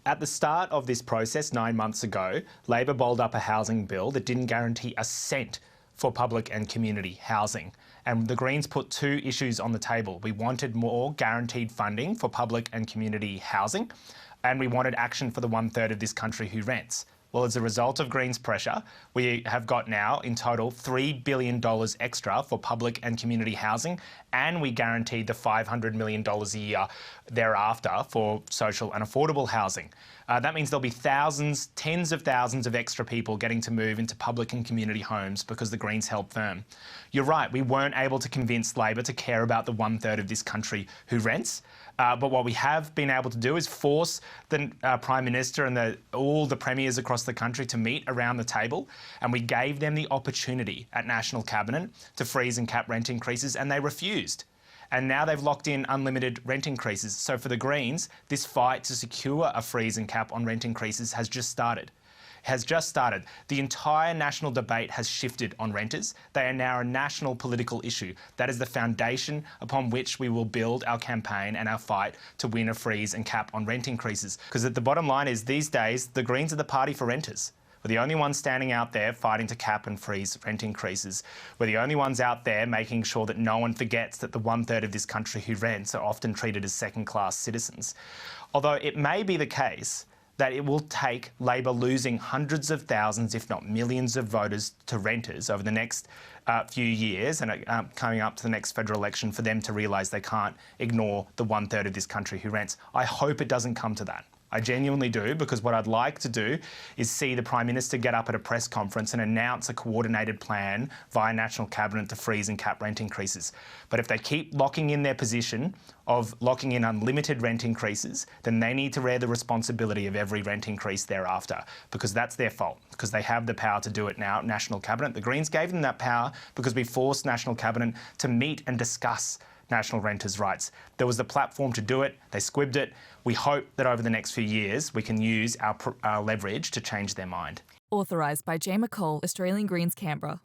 At the start of this process 9 months ago, Labor bowled up a housing bill that didn't guarantee a cent for public and community housing. And the Greens put two issues on the table. We wanted more guaranteed funding for public and community housing, and we wanted action for the 1/3 of this country who rents. Well, as a result of Greens' pressure, we have got now in total $3 billion extra for public and community housing, and we guaranteed the $500 million a year thereafter for social and affordable housing. That means there'll be thousands, tens of thousands of extra people getting to move into public and community homes because the Greens held firm. You're right, we weren't able to convince Labor to care about the 1/3 of this country who rents. But what we have been able to do is force the Prime Minister and all the premiers across the country to meet around the table, and we gave them the opportunity at National Cabinet to freeze and cap rent increases, and they refused. And now they've locked in unlimited rent increases. So for the Greens, this fight to secure a freeze and cap on rent increases has just started. The entire national debate has shifted on renters. They are now a national political issue. That is the foundation upon which we will build our campaign and our fight to win a freeze and cap on rent increases. Because the bottom line is, these days, the Greens are the party for renters. We're the only ones standing out there fighting to cap and freeze rent increases. We're the only ones out there making sure that no one forgets that the 1/3 of this country who rents are often treated as second-class citizens. Although it may be the case that it will take Labor losing hundreds of thousands, if not millions of voters to renters over the next few years and coming up to the next federal election for them to realise they can't ignore the 1/3 of this country who rents. I hope it doesn't come to that. I genuinely do, because what I'd like to do is see the Prime Minister get up at a press conference and announce a coordinated plan via National Cabinet to freeze and cap rent increases. But if they keep locking in their position of locking in unlimited rent increases, then they need to bear the responsibility of every rent increase thereafter, because that's their fault, because they have the power to do it now at National Cabinet. The Greens gave them that power because we forced National Cabinet to meet and discuss national renters' rights. There was the platform to do it. They squibbed it. We hope that over the next few years we can use our leverage to change their mind. Authorised by J. McCall, Australian Greens, Canberra.